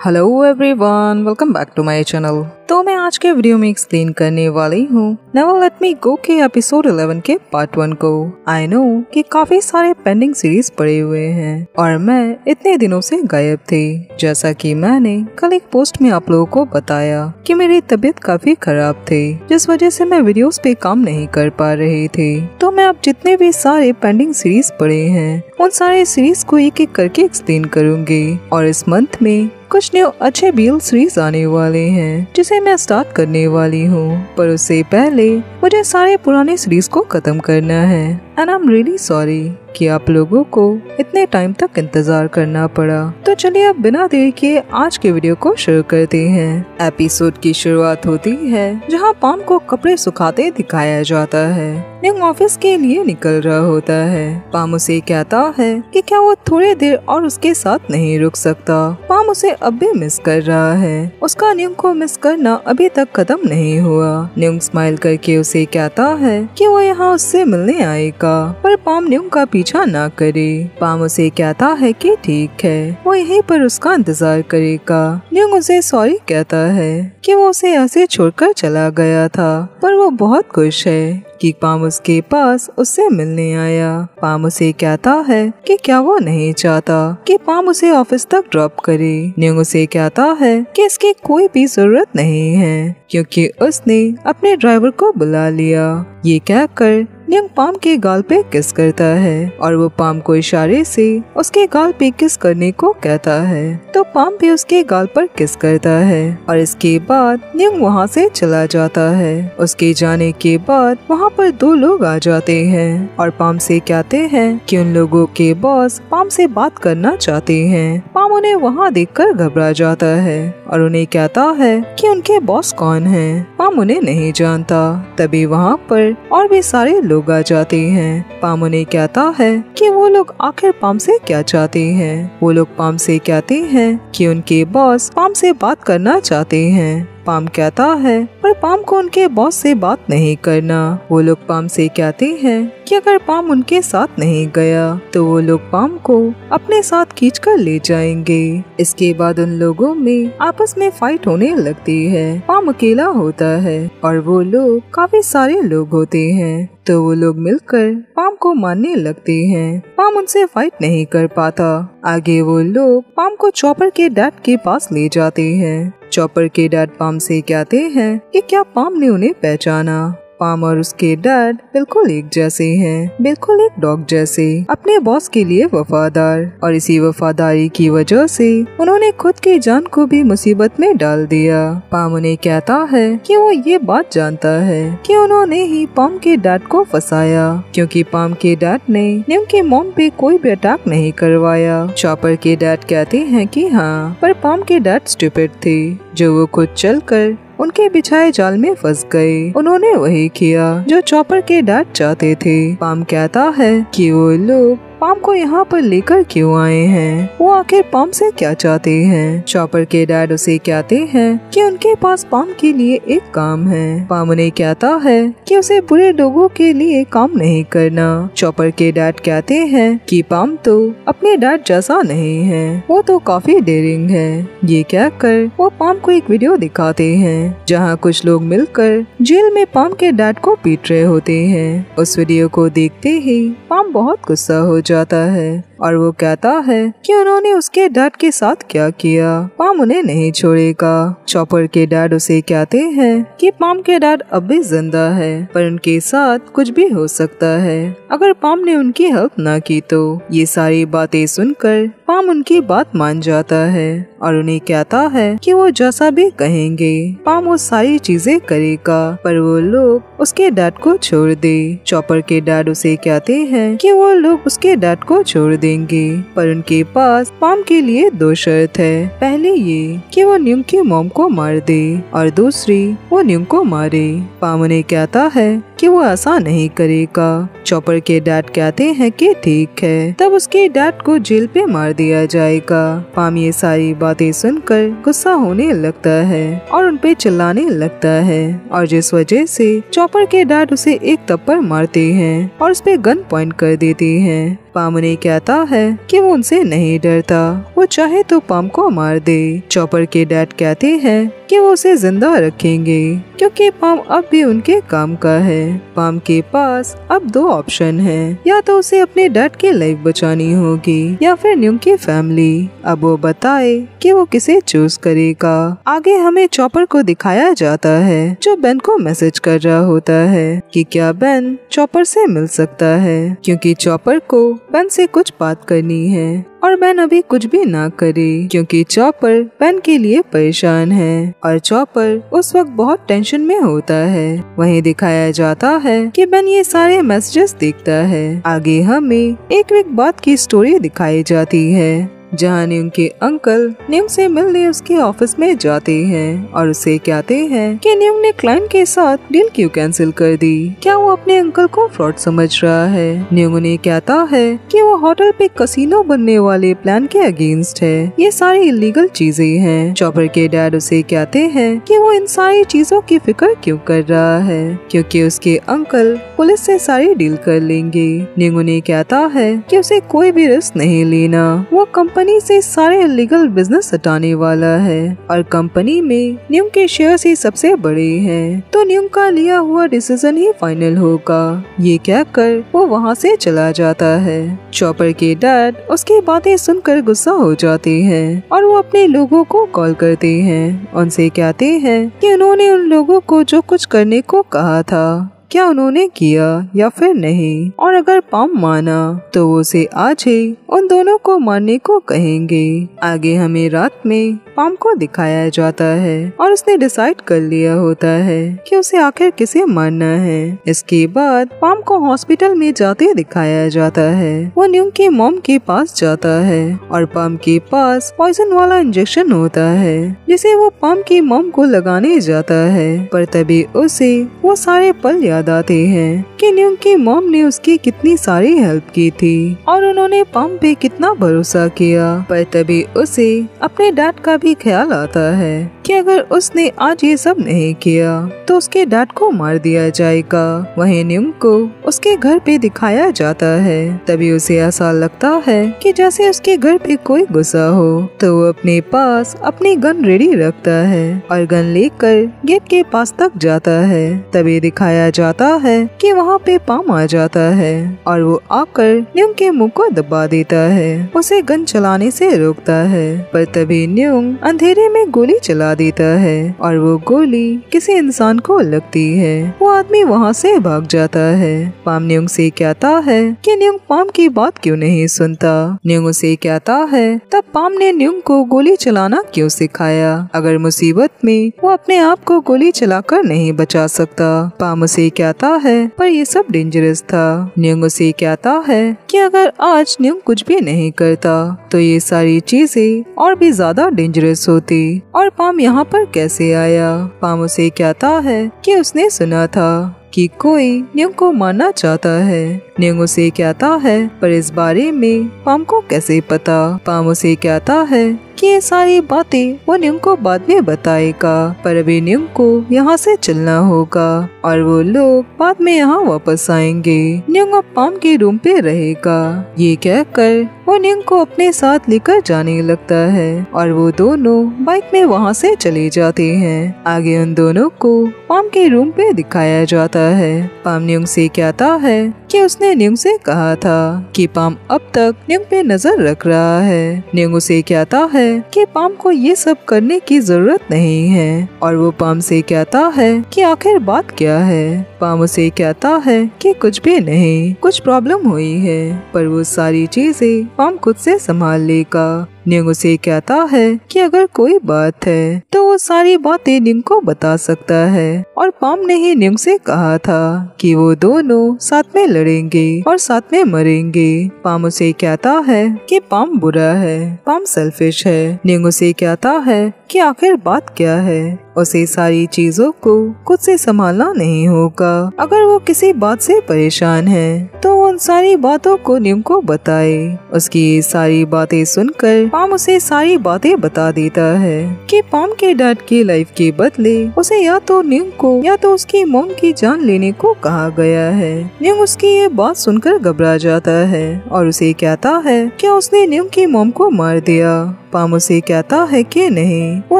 Hello everyone, welcome back to my channel. तो मैं आज के वीडियो में एक्सप्लेन करने वाली हूँ नेवर लेट मी गो के एपिसोड 11 के पार्ट 1 को। आई नो कि काफी सारे पेंडिंग सीरीज पड़े हुए हैं और मैं इतने दिनों से गायब थी। जैसा कि मैंने कल एक पोस्ट में आप लोगों को बताया कि मेरी तबीयत काफी खराब थी, जिस वजह से मैं वीडियोस पे काम नहीं कर पा रही थी। तो मैं अब जितने भी सारे पेंडिंग सीरीज पड़े हैं उन सारे सीरीज को एक एक करके एक्सप्लेन करूंगी। और इस मंथ में कुछ न्यू अच्छे बीएल सीरीज आने वाले हैं जिसे मैं स्टार्ट करने वाली हूँ, पर उससे पहले मुझे सारे पुराने सीरीज को खत्म करना है। And I am really sorry कि आप लोगों को इतने टाइम तक इंतजार करना पड़ा। तो चलिए अब बिना देर के आज के वीडियो को शुरू करते हैं। एपिसोड की शुरुआत होती है जहां पाम को कपड़े सुखाते दिखाया जाता है। निंग ऑफिस के लिए निकल रहा होता है। पाम उसे कहता है कि क्या वो थोड़ी देर और उसके साथ नहीं रुक सकता। पाम उसे अब भी मिस कर रहा है। उसका निंग को मिस करना अभी तक खत्म नहीं हुआ। निंग स्माइल करके उसे कहता है कि वो यहाँ उससे मिलने आएगा, पर पाम निंग का पीछा ना करे। पाम उसे कहता है कि ठीक है, वो यहीं पर उसका इंतजार करेगा। निंग उसे सॉरी कहता है कि वो उसे ऐसे छोड़कर चला गया था, पर वो बहुत खुश है कि पाम उसके पास उससे मिलने आया। पाम उसे कहता है कि क्या वो नहीं चाहता कि पाम उसे ऑफिस तक ड्रॉप करे। निंग उसे कहता है कि इसकी कोई भी जरूरत नहीं है क्योंकि उसने अपने ड्राइवर को बुला लिया। ये कहकर निंग पाम के गाल पे किस करता है और वो पाम को इशारे से उसके गाल पे किस करने को कहता है, तो पाम भी उसके गाल पर किस करता है और इसके बाद निंग वहाँ से चला जाता है। उसके जाने के बाद वहाँ पर दो लोग आ जाते हैं और पाम से कहते हैं कि उन लोगों के बॉस पाम से बात करना चाहते हैं। पाम उन्हें वहाँ देखकर घबरा जाता है और उन्हें कहता है कि उनके बॉस कौन हैं। पाम उन्हें नहीं जानता। तभी वहाँ पर और भी सारे लोग आ जाते हैं। पाम उन्हें कहता है कि वो लोग आखिर पाम से क्या चाहते हैं। वो लोग पाम से कहते हैं कि उनके बॉस पाम से बात करना चाहते हैं। पाम कहता है पर पाम को उनके बॉस से बात नहीं करना। वो लोग पाम से कहते हैं कि अगर पाम उनके साथ नहीं गया तो वो लोग पाम को अपने साथ खींचकर ले जाएंगे। इसके बाद उन लोगों में आपस में फाइट होने लगती है। पाम अकेला होता है और वो लोग काफी सारे लोग होते हैं, तो वो लोग मिलकर पाम को मारने लगते हैं। पाम उनसे फाइट नहीं कर पाता। आगे वो लोग पाम को चॉपर के डैड के पास ले जाते हैं। चॉपर के डैड पाम से कहते हैं कि क्या पाम ने उन्हें पहचाना। पाम और उसके डैड बिल्कुल एक जैसे हैं, बिल्कुल एक डॉग जैसे, अपने बॉस के लिए वफादार, और इसी वफादारी की वजह से उन्होंने खुद की जान को भी मुसीबत में डाल दिया। पाम उन्हें कहता है कि वो ये बात जानता है कि उन्होंने ही पाम के डैड को फंसाया, क्योंकि पाम के डैड ने निंग की मॉम पे कोई भी अटैक नहीं करवाया। चॉपर के डैड कहते हैं कि हाँ, पर पाम के डैड स्टूपिड थे, जो वो खुद चलकर उनके बिछाए जाल में फंस गए। उन्होंने वही किया जो चॉपर के डैड चाहते थे। पाम कहता है कि वो लोग पाम को यहाँ पर लेकर क्यों आए हैं, वो आखिर पाम से क्या चाहते हैं। चॉपर के डैड उसे कहते हैं कि उनके पास पाम के लिए एक काम है। पाम उन्हें कहता है कि उसे बुरे लोगों के लिए काम नहीं करना। चॉपर के डैड कहते हैं कि पाम तो अपने डैड जैसा नहीं है, वो तो काफी डेयरिंग है। ये कहकर वो पाम को एक वीडियो दिखाते हैं जहाँ कुछ लोग मिलकर जेल में पाम के डैड को पीट रहे होते हैं। उस वीडियो को देखते ही पाम बहुत गुस्सा हो जाता है और वो कहता है कि उन्होंने उसके डैड के साथ क्या किया। पाम उन्हें नहीं छोड़ेगा। चॉपर के डैड उसे कहते हैं कि पाम के डैड अब भी जिंदा है, पर उनके साथ कुछ भी हो सकता है अगर पाम ने उनकी हेल्प ना की तो। ये सारी बातें सुनकर पाम उनकी बात मान जाता है और उन्हें कहता है कि वो जैसा भी कहेंगे पाम वो सारी चीजें करेगा, पर वो लोग उसके डैड को छोड़ दे। चॉपर के डैड उसे कहते हैं कि वो लोग उसके डैड को छोड़ देंगे, पर उनके पास पाम के लिए दो शर्त है। पहले ये कि वो निंग की मॉम को मार दे और दूसरी वो निंग को मारे। पाम उन्हें कहता है कि वो ऐसा नहीं करेगा। चॉपर के डैड कहते हैं कि ठीक है, तब उसके डैड को जेल पे मार दिया जाएगा। पाम ये सारी बातें सुनकर गुस्सा होने लगता है और उनपे चिल्लाने लगता है, और जिस वजह से चॉपर के डैड उसे एक थप्पड़ मारते हैं और उस पे गन पॉइंट कर देते हैं। पाम उन्हें कहता है कि वो उनसे नहीं डरता, वो चाहे तो पाम को मार दे। चॉपर के डैड कहते हैं कि वो उसे जिंदा रखेंगे क्योंकि पाम अब भी उनके काम का है। पाम के पास अब दो ऑप्शन हैं, या तो उसे अपने डैड की लाइफ बचानी होगी या फिर न्यूंग की फैमिली। अब वो बताए कि वो किसे चूज करेगा। आगे हमें चॉपर को दिखाया जाता है जो बेन को मैसेज कर रहा होता है कि क्या बेन चॉपर से मिल सकता है, क्योंकि चॉपर को बेन से कुछ बात करनी है और बेन अभी कुछ भी ना करे क्योंकि चॉपर बेन के लिए परेशान है और चॉपर उस वक्त बहुत टेंशन में होता है। वहीं दिखाया जाता है कि बेन ये सारे मैसेजेस देखता है। आगे हमें एक वीक बाद की स्टोरी दिखाई जाती है जहाँ न्यूंग के अंकल न्यूंग से मिलने उसके ऑफिस में जाते हैं और उसे कहते हैं कि न्यूंग ने क्लाइंट के साथ डील क्यों कैंसिल कर दी, क्या वो अपने अंकल को फ्रॉड समझ रहा है। न्यूंग उन्हें कहता है कि वो होटल पे कसिनो बनने वाले प्लान के अगेंस्ट है, ये सारी इलीगल चीजें हैं। चॉपर के डैड उसे कहते हैं कि वो इन सारी चीजों की फिक्र क्यों कर रहा है क्योंकि उसके अंकल पुलिस से सारी डील कर लेंगे। न्यूंग उन्हें कहता है कि उसे कोई भी रिस्क नहीं लेना, वो कंपनी से सारे इलीगल बिजनेस हटाने वाला है और कंपनी में न्यूंग के शेयर ही सबसे बड़े हैं, तो न्यूंग का लिया हुआ डिसीजन ही फाइनल होगा। ये कहकर वो वहाँ से चला जाता है। चॉपर के डैड उसकी बातें सुनकर गुस्सा हो जाते हैं और वो अपने लोगों को कॉल करते हैं। उनसे कहते हैं कि उन्होंने उन लोगों को जो कुछ करने को कहा था क्या उन्होंने किया या फिर नहीं, और अगर पाम माना तो वो उसे आज ही उन दोनों को मारने को कहेंगे। आगे हमें रात में पाम को दिखाया जाता है और उसने डिसाइड कर लिया होता है कि उसे आखिर किसे मारना है। इसके बाद पाम को हॉस्पिटल में जाते दिखाया जाता है। वो न्यूंग के मॉम के पास जाता है और पाम के पास पॉइजन वाला इंजेक्शन होता है जिसे वो पाम की मॉम को लगाने जाता है, पर तभी उसे वो सारे पल याद आते हैं कि न्यूंग की मॉम ने उसकी कितनी सारी हेल्प की थी और उन्होंने पाम पे कितना भरोसा किया। पर तभी उसे अपने डैड का भी ख्याल आता है कि अगर उसने आज ये सब नहीं किया तो उसके डैड को मार दिया जाएगा। वहीं न्यूंग को उसके घर पे दिखाया जाता है। तभी उसे ऐसा लगता है कि जैसे उसके घर पे कोई घुसा हो, तो वो अपने पास अपनी गन रेडी रखता है और गन लेकर गेट के पास तक जाता है। तभी दिखाया जाता है कि वहाँ पे पाम आ जाता है और वो आकर न्यूंग के मुंह को दबा देता है, उसे गन चलाने से रोकता है। पर तभी न्यूंग अंधेरे में गोली चला देता है और वो गोली किसी इंसान को लगती है। वो आदमी वहाँ से भाग जाता है। पाम न्यूंग से कहता है कि न्यूंग पाम की बात क्यों नहीं सुनता। न्यूंग उसे कहता है तब पाम ने न्यूंग को गोली चलाना क्यों सिखाया, अगर मुसीबत में वो अपने आप को गोली चलाकर नहीं बचा सकता। पाम उसे कहता है पर ये सब डेंजरस था। न्यूंग उसे कहता है कि अगर आज न्यूंग कुछ भी नहीं करता तो ये सारी चीजें और भी ज्यादा डेंजरस होती। और पाम यहाँ पर कैसे आया। पाम उसे कहता है कि उसने सुना था कि कोई न्यूंग को मारना चाहता है। न्यूंग उसे कहता है पर इस बारे में पाम को कैसे पता। पाम उसे कहता है कि ये सारी बातें वो न्यूंग को बाद में बताएगा, पर अभी न्यूंग को यहाँ से चलना होगा और वो लोग बाद में यहाँ वापस आएंगे। न्यूंग अब पाम के रूम पे रहेगा। ये कहकर वो न्यूंग को अपने साथ लेकर जाने लगता है और वो दोनों बाइक में वहाँ से चले जाते हैं। आगे उन दोनों को पाम के रूम पे दिखाया जाता है। पाम न्यूंग से कहता है कि उसने न्यूंग से कहा था कि पाम अब तक न्यूंग पे नजर रख रहा है। न्यूंग उसे कहता है कि पाम को ये सब करने की जरूरत नहीं है और वो पाम से कहता है कि आखिर बात क्या है। पाम उसे कहता है कि कुछ भी नहीं, कुछ प्रॉब्लम हुई है पर वो सारी चीजें पाम खुद से संभाल लेगा। न्यूंग उसे कहता है कि अगर कोई बात है तो वो सारी बातें न्यूंग को बता सकता है और पाम ने ही न्यूंग से कहा था कि वो दोनों साथ में लड़ेंगे और साथ में मरेंगे। पाम उसे कहता है कि पाम बुरा है, पाम सेल्फिश है। न्यूंग उसे कहता है कि आखिर बात क्या है। उसे सारी चीजों को खुद से संभालना नहीं होगा। अगर वो किसी बात से परेशान है तो उन सारी बातों को न्यूम को बताए। उसकी सारी बातें सुनकर पाम उसे सारी बातें बता देता है कि पाम के डैड की लाइफ के बदले उसे या तो न्यूम को या तो उसकी मॉम की जान लेने को कहा गया है। न्यूम उसकी ये बात सुनकर घबरा जाता है और उसे कहता है कि उसने न्यूम की मॉम को मार दिया। पाम उसे कहता है कि नहीं, वो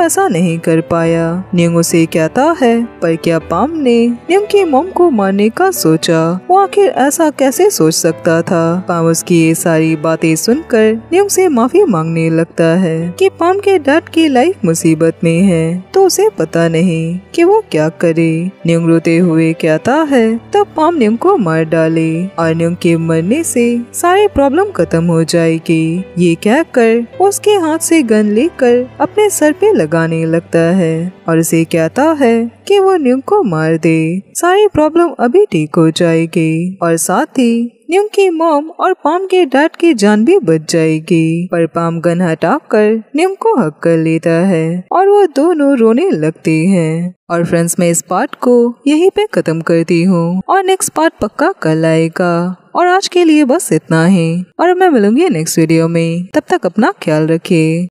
ऐसा नहीं कर पाया। न्यूम उसे कहता है पर क्या पाम ने न्यूम की मॉम को मारने का सोचा? वो आखिर ऐसा कैसे सोच सकता था? पाम उसकी ये सारी बातें सुनकर न्यूम से माफी मांगने लगता है कि पाम के डैड की लाइफ मुसीबत में है तो उसे पता नहीं कि वो क्या करे। न्यूम रोते हुए कहता है तब पाम न्यूम को मार डाले और न्यूम के मरने से सारी प्रॉब्लम खत्म हो जाएगी। ये कहकर उसके हाथ से गन लेकर अपने सर पे लगाने लगता है और उसे कहता है कि वो न्यूम को मार दे, सारी प्रॉब्लम अभी ठीक हो जाएगी और साथ ही न्यूम की मॉम और पाम के डैड की जान भी बच जाएगी। पर पाम गन हटाकर न्यूम को हक कर लेता है और वो दोनों रोने लगते हैं। और फ्रेंड्स, मैं इस पार्ट को यहीं पे खत्म करती हूँ और नेक्स्ट पार्ट पक्का कल आएगा। और आज के लिए बस इतना ही और मैं मिलूंगी नेक्स्ट वीडियो में। तब तक अपना ख्याल रखिए।